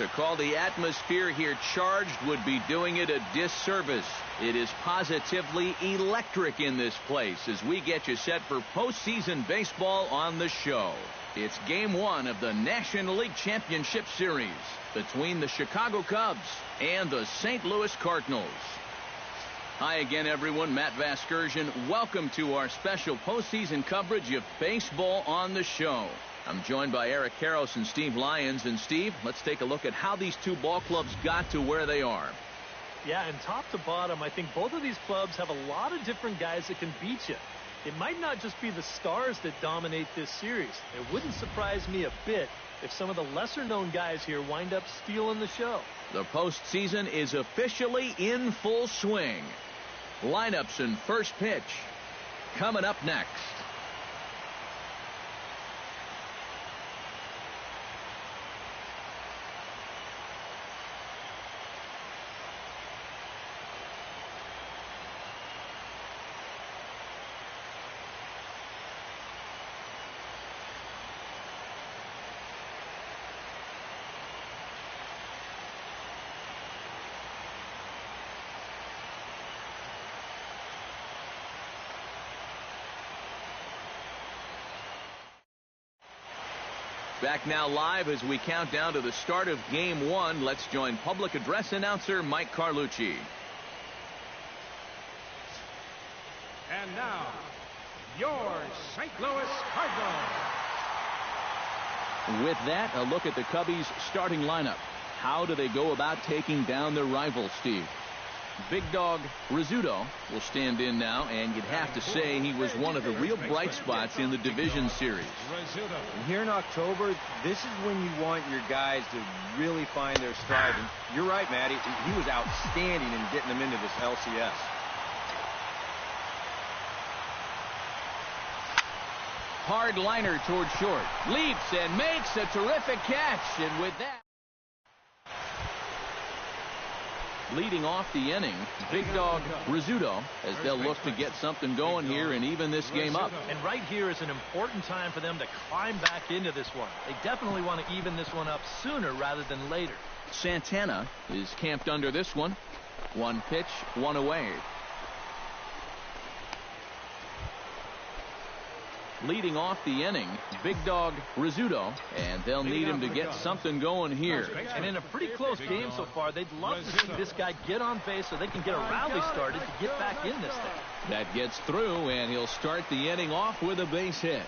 To call the atmosphere here charged would be doing it a disservice. It is positively electric in this place as we get you set for postseason baseball on the show. It's game one of the National League Championship Series between the Chicago Cubs and the St. Louis Cardinals. Hi again, everyone. Matt Vasgersian. Welcome to our special postseason coverage of baseball on the show. I'm joined by Eric Karros and Steve Lyons. And Steve, let's take a look at how these two ball clubs got to where they are. Yeah, and top to bottom, I think both of these clubs have a lot of different guys that can beat you. It might not just be the stars that dominate this series. It wouldn't surprise me a bit if some of the lesser-known guys here wind up stealing the show. The postseason is officially in full swing. Lineups and first pitch coming up next. Back now live as we count down to the start of game one. Let's join public address announcer Mike Carlucci. And now, your St. Louis Cardinals. With that, a look at the Cubbies' starting lineup. How do they go about taking down their rivals, Steve? Big Dog Rizzuto will stand in now, and you'd have to say he was one of the real bright spots in the division series. And here in October, this is when you want your guys to really find their stride. And you're right, Matt. He was outstanding in getting them into this LCS. Hard liner toward short. Leaps and makes a terrific catch. And with that, leading off the inning, Big Dog Rizzuto, as they'll look to get something going here and even this game up. And right here is an important time for them to climb back into this one. They definitely want to even this one up sooner rather than later. Santana is camped under this one. One pitch, one away. Leading off the inning, Big Dog Rizzuto, and they'll need him to get something going here. And in a pretty close game so far, they'd love to see this guy get on base so they can get a rally started to get back in this thing. That gets through, and he'll start the inning off with a base hit.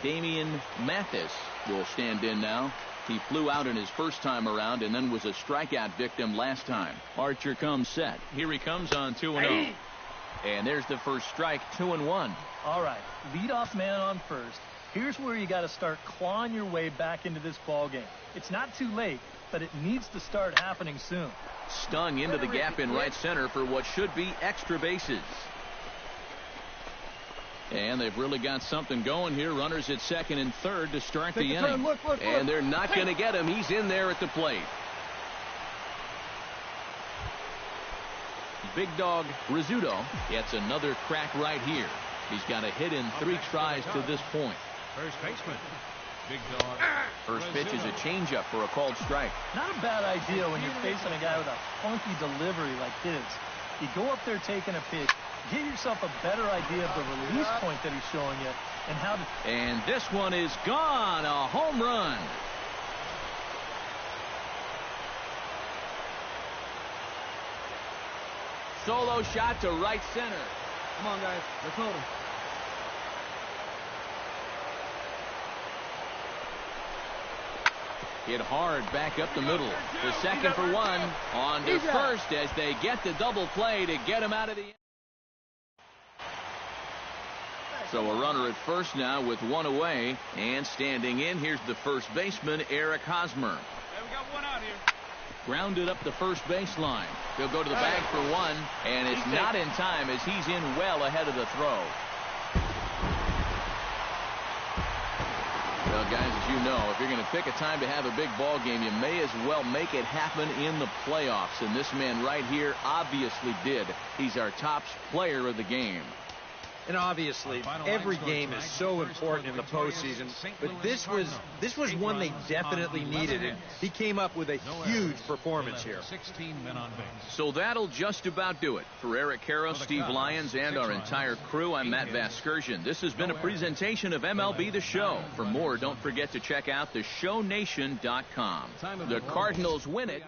Damian Mathis will stand in now. He flew out in his first time around and then was a strikeout victim last time. Archer comes set. Here he comes on 2-0. And there's the first strike, 2-1. All right, leadoff man on first. Here's where you got to start clawing your way back into this ball game. It's not too late, but it needs to start happening soon. Stung into the gap in right center for what should be extra bases. And they've really got something going here. Runners at second and third to start the inning. Look. And they're not going to get him. He's in there at the plate. Big Dog Rizzuto gets another crack right here. He's got a hit in 3 tries to this point. First baseman, Big Dog. First pitch is a changeup for a called strike. Not a bad idea when you're facing a guy with a funky delivery like his. You go up there taking a pitch, get yourself a better idea of the release point that he's showing you and how to... And this one is gone. A home run. Solo shot to right center. Come on, guys. Let's hold him. Hit hard back up the middle. The second for one. On to first as they get the double play to get him out of the inning. So a runner at first now with one away. And standing in, here's the first baseman, Eric Hosmer. Hey, we got one out here. Grounded up the first baseline. He'll go to the bag for one, and it's not in time as he's in well ahead of the throw. Well, guys, as you know, if you're going to pick a time to have a big ball game, you may as well make it happen in the playoffs. And this man right here obviously did. He's our top player of the game. And obviously, every game is so important in the postseason, but this was one they definitely needed, and he came up with a huge performance here. 16 men on base. So that'll just about do it. For Eric Karros, Steve Lyons, and our entire crew, I'm Matt Vasgersian. This has been a presentation of MLB The Show. For more, don't forget to check out theshownation.com. The Cardinals win it.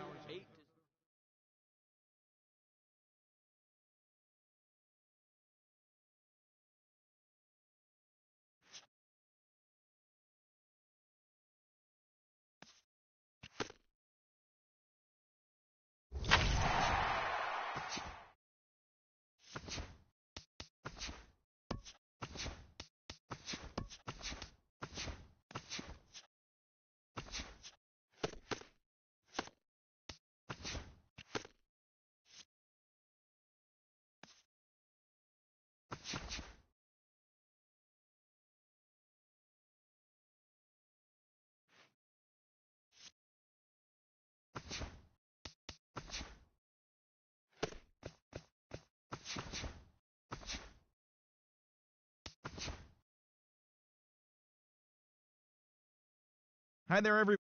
Hi there, everybody.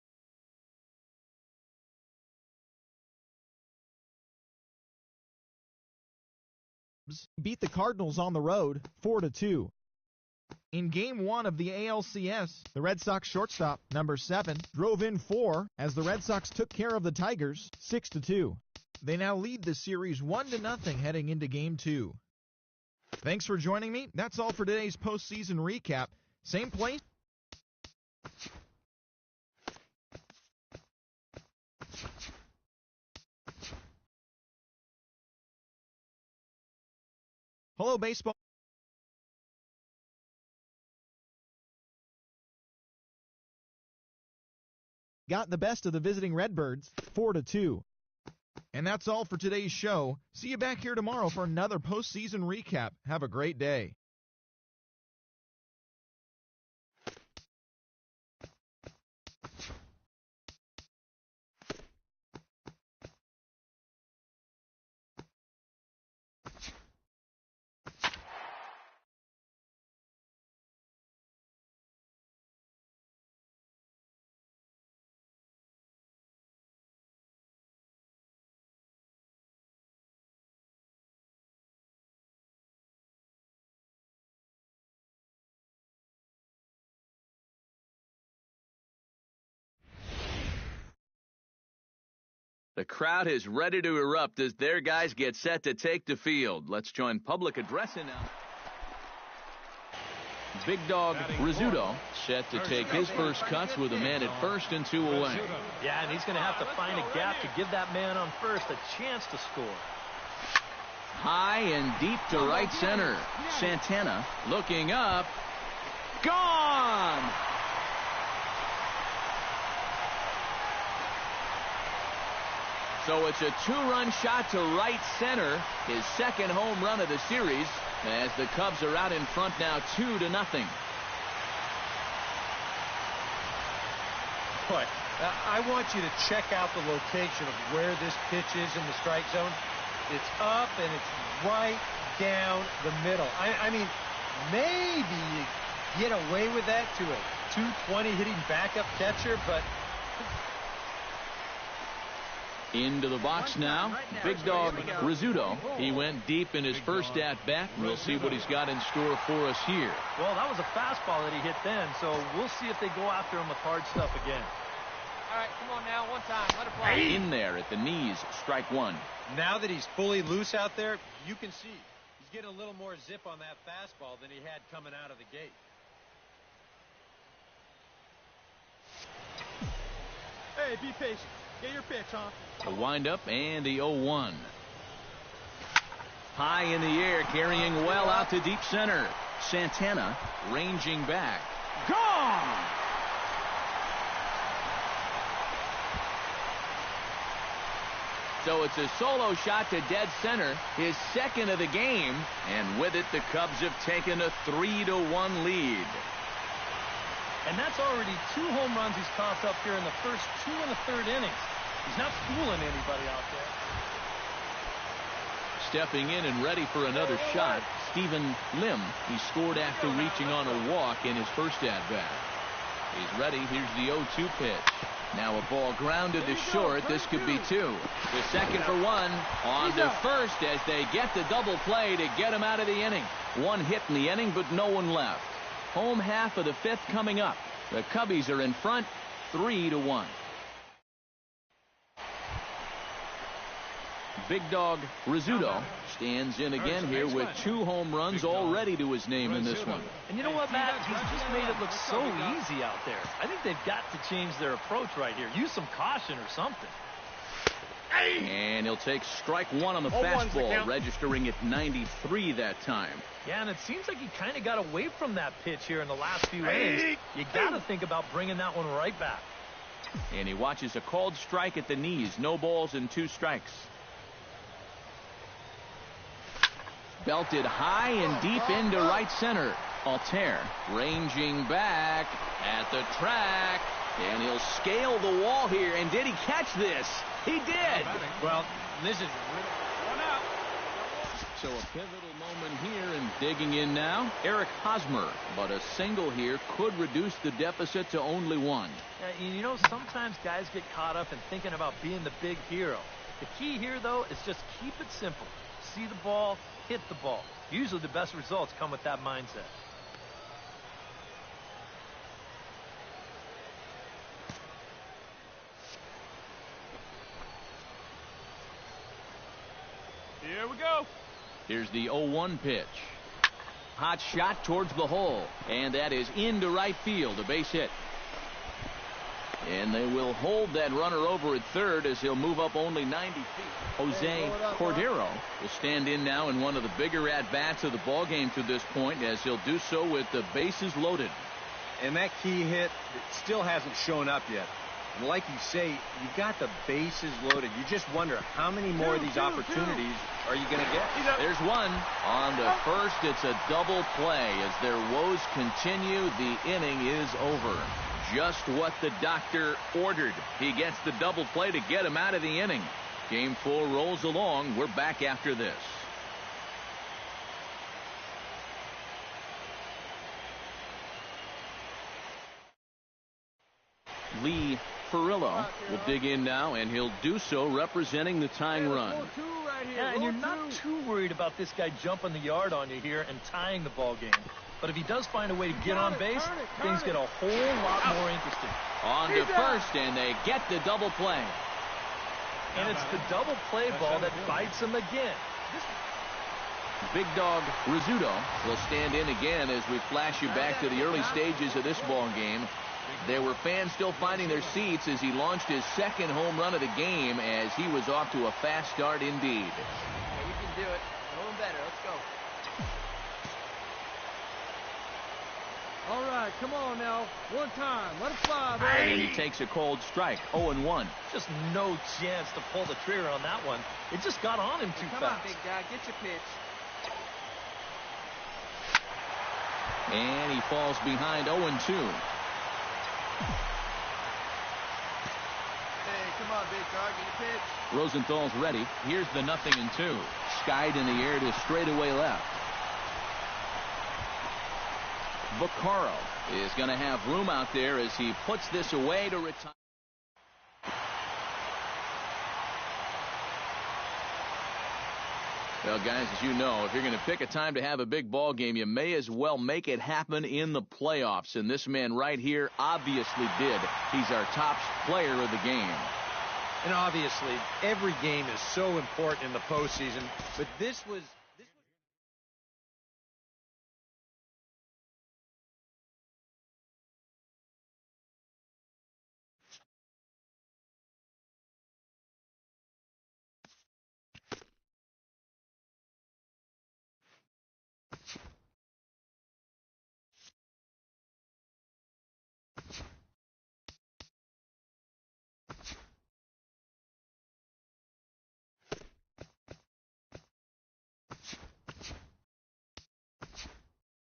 Beat the Cardinals on the road 4-2. In Game 1 of the ALCS, the Red Sox shortstop, number 7, drove in 4 as the Red Sox took care of the Tigers 6-2. They now lead the series 1-0 heading into Game 2. Thanks for joining me. That's all for today's postseason recap. Same place. Hello, baseball. Got the best of the visiting Redbirds, 4-2. And that's all for today's show. See you back here tomorrow for another postseason recap. Have a great day. The crowd is ready to erupt as their guys get set to take the field. Let's join public address now. Big Dog Rizzuto set to take his first cuts with a man at first and 2 away. Yeah, and he's going to have to find a gap to give that man on first a chance to score. High and deep to right center. Santana looking up. Gone! So it's a 2-run shot to right center, his second home run of the series, as the Cubs are out in front now 2-0. Boy, I want you to check out the location of where this pitch is in the strike zone. It's up and it's right down the middle. I mean, maybe you get away with that to a 220 hitting backup catcher, but... Into the box now, Big Dog Rizzuto. He went deep in his first at-bat. We'll see what he's got in store for us here. Well, that was a fastball that he hit then, so we'll see if they go after him with hard stuff again. All right, come on now, one time, let it fly. In there at the knees, strike 1. Now that he's fully loose out there, you can see he's getting a little more zip on that fastball than he had coming out of the gate. Hey, be patient. Get your pitch, huh? The windup and the 0-1. High in the air, carrying well out to deep center. Santana ranging back. Gone! So it's a solo shot to dead center, his second of the game, and with it the Cubs have taken a 3-1 lead. And that's already 2 home runs he's coughed up here in the first 2 and the 3rd innings. He's not fooling anybody out there. Stepping in and ready for another shot, Stephen Lim. He scored after reaching on a walk in his first at-bat. He's ready. Here's the 0-2 pitch. Now a ball grounded to short. This could be two. The second for one. On to first as they get the double play to get him out of the inning. One hit in the inning, but no one left. Home half of the fifth coming up. The Cubbies are in front, 3-1. Big dog Rizzuto stands in again here with 2 home runs already to his name in this one. And you know what, Matt? He's just made it look so easy out there. I think they've got to change their approach right here. Use some caution or something. And he'll take strike one on the fastball, registering at 93 that time. Yeah, and it seems like he kind of got away from that pitch here in the last few innings. You got to think about bringing that one right back. And he watches a called strike at the knees. No balls and 2 strikes. Belted high and deep into right center. Altair ranging back at the track. And he'll scale the wall here. And did he catch this? He did. Well, this is One out. So a pivotal moment here, and digging in now, Eric Hosmer. But a single here could reduce the deficit to only 1. You know, sometimes guys get caught up in thinking about being the big hero. The key here, though, is just keep it simple. See the ball, hit the ball. Usually the best results come with that mindset. Here we go. Here's the 0-1 pitch. Hot shot towards the hole. And that is into right field, a base hit. And they will hold that runner over at third as he'll move up only 90 feet. Jose Cordero will stand in now in one of the bigger at-bats of the ballgame to this point, as he'll do so with the bases loaded. And that key hit still hasn't shown up yet. And like you say, you've got the bases loaded. You just wonder how many more of these opportunities are you going to get? There's one. On to first, it's a double play. As their woes continue, the inning is over. Just what the doctor ordered. He gets the double play to get him out of the inning. Game 4 rolls along. We're back after this. Lee Ferrillo will dig in now, and he'll do so representing the tying run. Yeah, and you're not too worried about this guy jumping the yard on you here and tying the ball game. But if he does find a way to get on base, things get a whole lot more interesting. On to first, and they get the double play. And it's the double play ball that bites him again. Big dog Rizzuto will stand in again as we flash you back to the early stages of this ball game. There were fans still finding their seats as he launched his second home run of the game, as he was off to a fast start indeed. Yeah, you can do it. A little better. Let's go. All right, come on now. One time. Let it fly, And baby. he takes a cold strike, 0-1. Just no chance to pull the trigger on that one. It just got on him too Come on, fast. big guy. Get your pitch. And he falls behind 0-2. Hey, come on, big dog. Get your pitch. Rosenthal's ready. Here's the 0-2. Skied in the air to straightaway left. Vaccaro is going to have room out there as he puts this away to retire. Well, guys, as you know, if you're going to pick a time to have a big ball game, you may as well make it happen in the playoffs. And this man right here obviously did. He's our top player of the game. And obviously, every game is so important in the postseason, but this was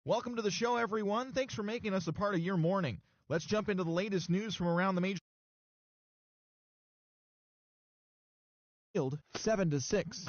Welcome to the show, everyone. Thanks for making us a part of your morning. Let's jump into the latest news from around the major field. 7-6.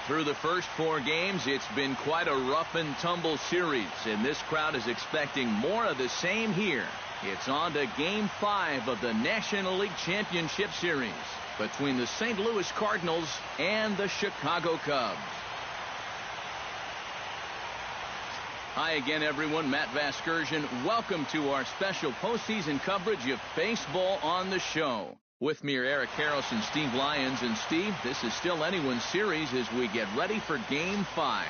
Through the first 4 games, it's been quite a rough and tumble series, and this crowd is expecting more of the same here. It's on to Game 5 of the National League Championship Series between the St. Louis Cardinals and the Chicago Cubs. Hi again, everyone. Matt Vasgersian. Welcome to our special postseason coverage of baseball on the show. With me are Eric Harris and Steve Lyons. And Steve, this is still anyone's series as we get ready for Game 5.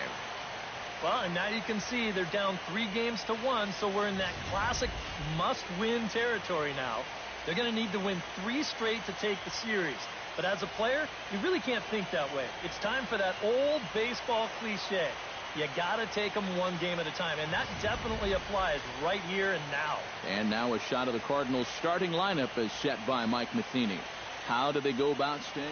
Well, and now you can see they're down 3-1, so we're in that classic must-win territory now. They're going to need to win 3 straight to take the series. But as a player, you really can't think that way. It's time for that old baseball cliche. You got to take them 1 game at a time, and that definitely applies right here and now. And now a shot of the Cardinals' starting lineup is set by Mike Matheny. How do they go about staying?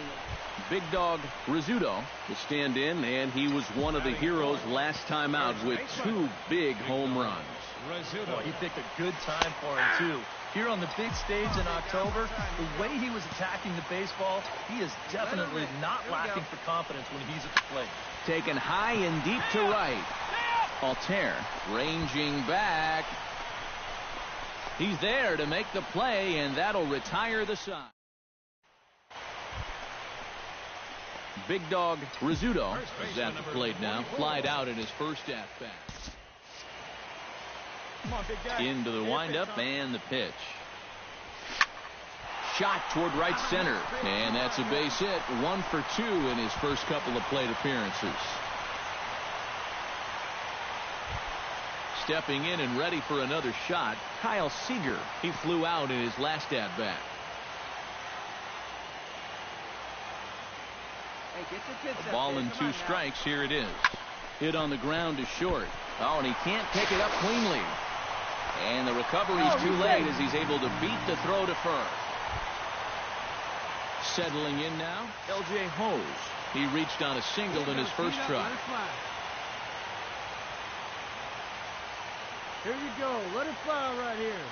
Big Dog Rizzuto will stand in, and he was one of the heroes last time out with 2 big home runs. Well, he picked a good time for him, too. Here on the big stage in October, the way he was attacking the baseball, he is definitely not lacking for confidence when he's at the plate. Taken high and deep to right. Altair ranging back. He's there to make the play, and that'll retire the side. Big Dog Rizzuto is at the plate now. Flied out in his first at-bat. Into the windup and the pitch. Shot toward right center. And that's a base hit. 1 for 2 in his first couple of plate appearances. Stepping in and ready for another shot, Kyle Seager. He flew out in his last at-bat. A ball and 2 strikes. Here it is. Hit on the ground is short. Oh, and he can't pick it up cleanly. And the recovery's too late as he's able to beat the throw to first. Settling in now, L.J. Hose. He reached on a single in his first try. Here you go. Let it fly right here.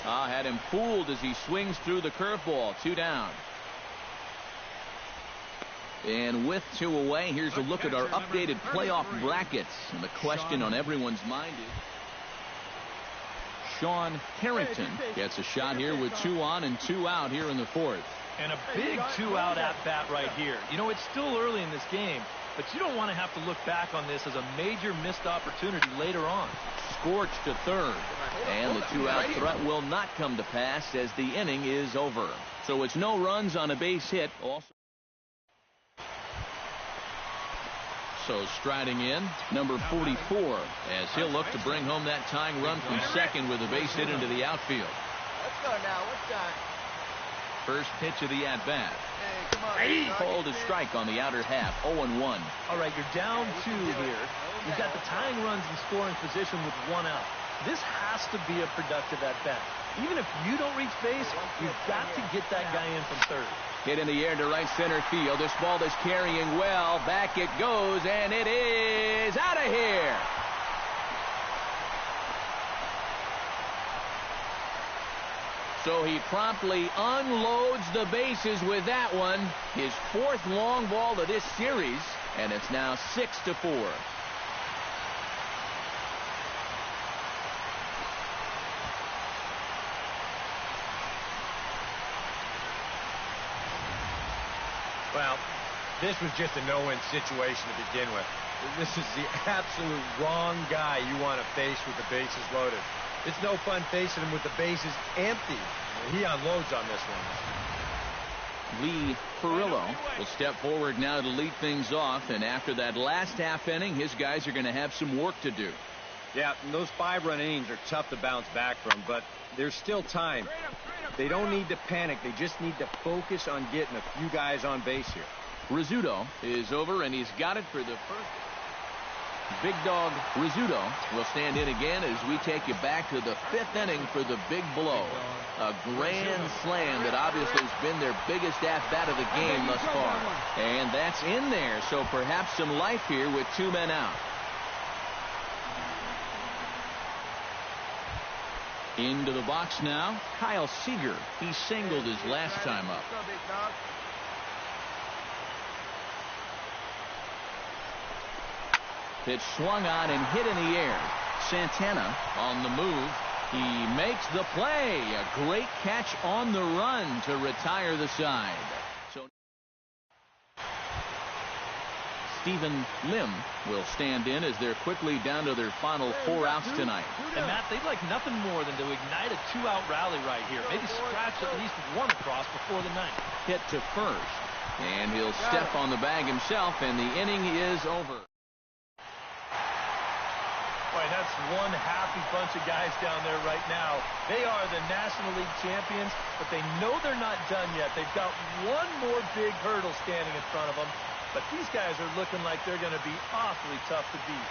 Had him fooled as he swings through the curveball. 2 down. And with 2 away, here's a look at our updated playoff brackets. And the question on everyone's mind is Sean Harrington gets a shot here with 2 on and 2 out here in the 4th. And a big 2-out at-bat right here. You know, it's still early in this game, but you don't want to have to look back on this as a major missed opportunity later on. Scorched to third. And the 2-out threat will not come to pass as the inning is over. So it's no runs on a base hit. Also, so striding in, number 44, as he'll look to bring home that tying run from second with a base hit into the outfield. Let's go now. What's time? First pitch of the at-bat. Hey, come on. Called a strike on the outer half, 0-1. All right, you're down 2 here. You've got the tying runs in scoring position with 1 out. This has to be a productive at-bat. Even if you don't reach base, you've got to get that guy in from third. Hit in the air to right center field. This ball is carrying well. Back it goes, and it is out of here. So he promptly unloads the bases with that one. His 4th long ball of this series, and it's now 6-4. Well, this was just a no-win situation to begin with. This is the absolute wrong guy you want to face with the bases loaded. It's no fun facing him with the bases empty. He unloads on this one. Lee Perillo will step forward now to lead things off, and after that last half inning, his guys are going to have some work to do. Yeah, and those 5-run innings are tough to bounce back from, but there's still time. They don't need to panic. They just need to focus on getting a few guys on base here. Rizzuto is over, and he's got it for the first. Big Dog Rizzuto will stand in again as we take you back to the 5th inning for the big blow. A grand slam that obviously has been their biggest at-bat of the game thus far. And that's in there, so perhaps some life here with 2 men out. Into the box now, Kyle Seager. He singled his last time up. Pitch swung on and hit in the air. Santana on the move. He makes the play. A great catch on the run to retire the side. So Stephen Lim will stand in as they're quickly down to their final 4 outs tonight. And Matt, they'd like nothing more than to ignite a 2-out rally right here. Maybe scratch at least one across before the ninth. Hit to first. And he'll step on the bag himself, and the inning is over. Boy, that's one happy bunch of guys down there right now. They are the National League champions, but they know they're not done yet. They've got one more big hurdle standing in front of them, but these guys are looking like they're going to be awfully tough to beat.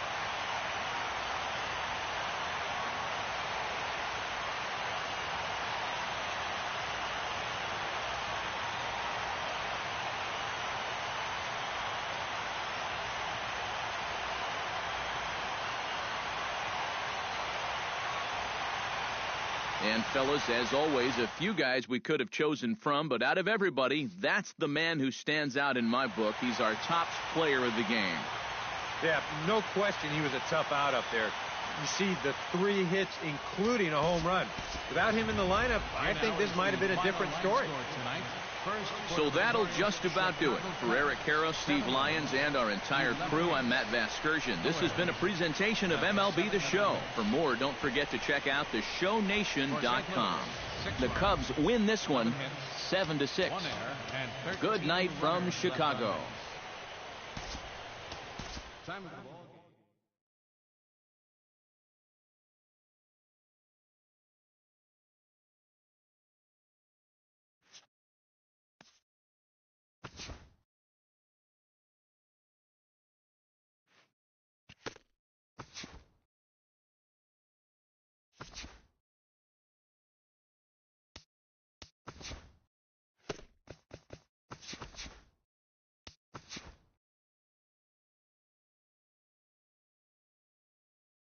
And fellas, as always, a few guys we could have chosen from, but out of everybody, that's the man who stands out in my book. He's our top player of the game. Yeah, no question he was a tough out up there. You see the 3 hits, including a home run. Without him in the lineup, I think this might have been a different story. So that'll just about do it. For Eric Karros, Steve Lyons, and our entire crew, I'm Matt Vasgersian. This has been a presentation of MLB The Show. For more, don't forget to check out theshownation.com. The Cubs win this one 7-6. Good night from Chicago.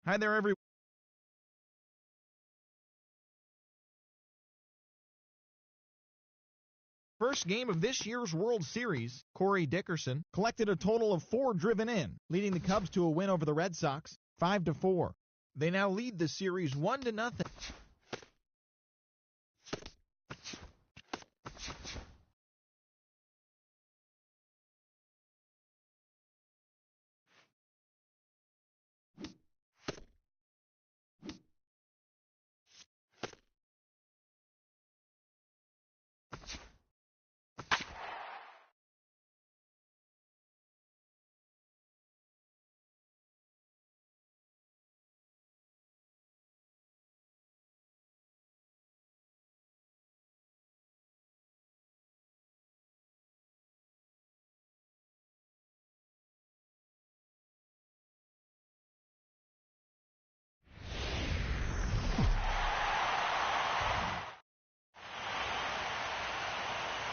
Hi there, everyone. First game of this year's World Series, Corey Dickerson collected a total of 4 driven in, leading the Cubs to a win over the Red Sox, 5-4. They now lead the series 1-0.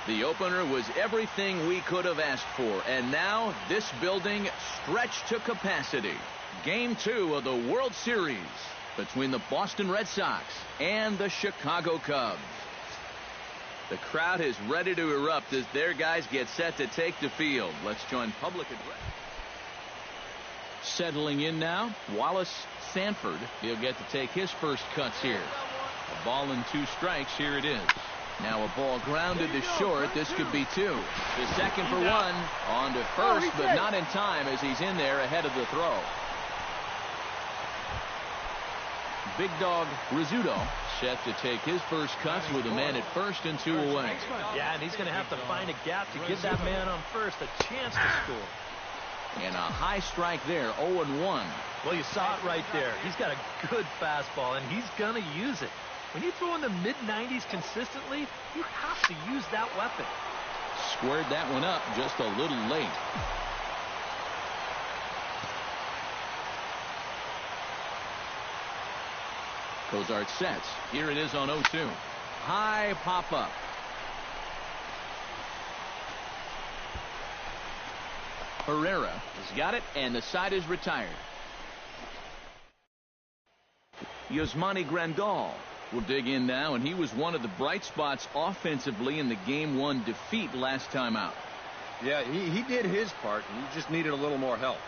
The opener was everything we could have asked for, and now this building stretched to capacity. Game 2 of the World Series between the Boston Red Sox and the Chicago Cubs. The crowd is ready to erupt as their guys get set to take the field. Let's join public address. Settling in now, Wallace Sanford. He'll get to take his first cuts here. A ball and 2 strikes. Here it is. Now a ball grounded to short. This could be 2. The second for 1. On to first, but not in time as he's in there ahead of the throw. Big dog Rizzuto set to take his first cuts with a man at first and 2 away. Yeah, and he's going to have to find a gap to give that man on first a chance to score. And a high strike there, 0-1. Well, you saw it right there. He's got a good fastball, and he's going to use it. When you throw in the mid-90s consistently, you have to use that weapon. Squared that one up just a little late. Cozart sets. Here it is on 0-2. High pop-up. Herrera has got it, and the side is retired. Yasmani Grandal will dig in now, and he was one of the bright spots offensively in the Game 1 defeat last time out. Yeah, he did his part, and he just needed a little more help.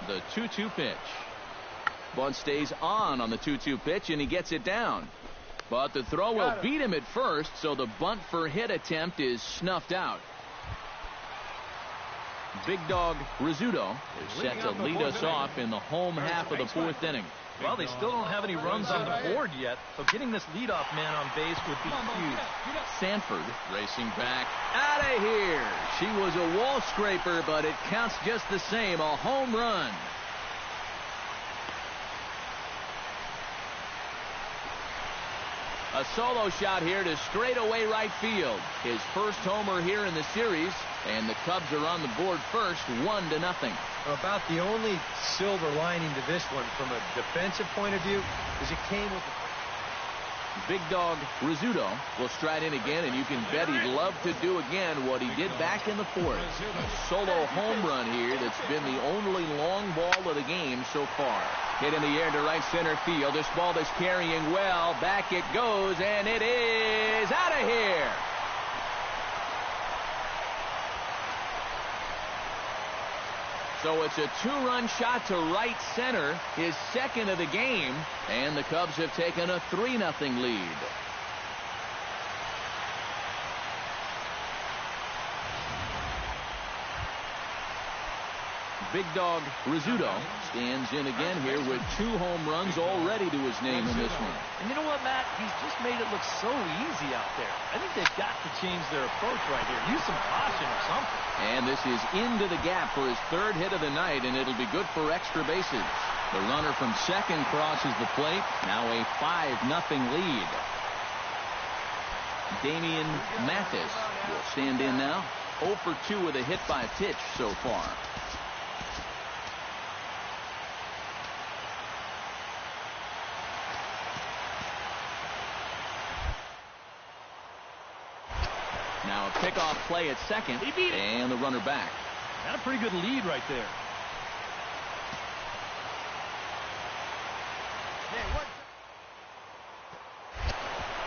The 2-2 pitch. Bunt stays on the 2-2 pitch, and he gets it down. But the throw will beat him at first, so the bunt for hit attempt is snuffed out. Big Dog Rizzuto is set to lead us off in the home half of the fourth inning. Well, they still don't have any runs on the board yet, so getting this leadoff man on base would be huge. Sanford racing back. Out of here. She was a wall scraper, but it counts just the same. A home run. A solo shot here to straightaway right field. His first homer here in the series, and the Cubs are on the board first, 1-0. About the only silver lining to this one from a defensive point of view is it came with Big Dog Rizzuto will stride in again, and you can bet he'd love to do again what he did back in the fourth. A solo home run here that's been the only long ball of the game so far. Hit in the air to right center field. This ball is carrying well. Back it goes, and it is out of here. So it's a two-run shot to right center, his second of the game, and the Cubs have taken a 3-0 lead. Big Dog Rizzuto stands in again here with 2 home runs already to his name in this one. And you know what, Matt? He's just made it look so easy out there. I think they've got to change their approach right here. Use some caution or something. And this is into the gap for his 3rd hit of the night, and it'll be good for extra bases. The runner from second crosses the plate. Now a 5-0 lead. Damian Mathis will stand in now. 0 for 2 with a hit by pitch so far. Now a pickoff play at second, and the runner back. Got a pretty good lead right there.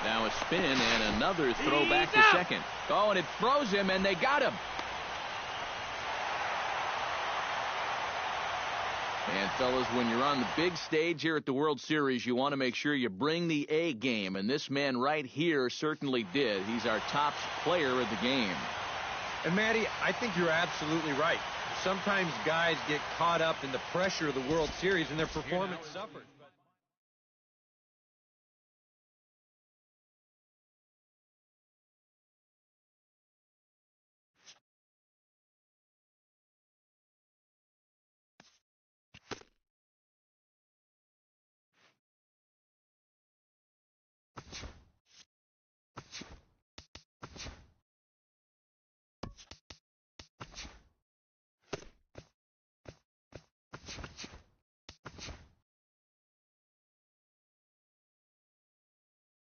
Now a spin and another throw back to second. Oh, and it throws him, and they got him. And, fellas, when you're on the big stage here at the World Series, you want to make sure you bring the A game. And this man right here certainly did. He's our top player of the game. And, Matty, I think you're absolutely right. Sometimes guys get caught up in the pressure of the World Series and their performance suffers.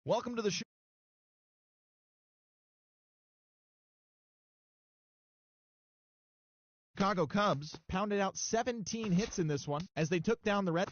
Welcome to the show. Chicago Cubs pounded out 17 hits in this one as they took down the Red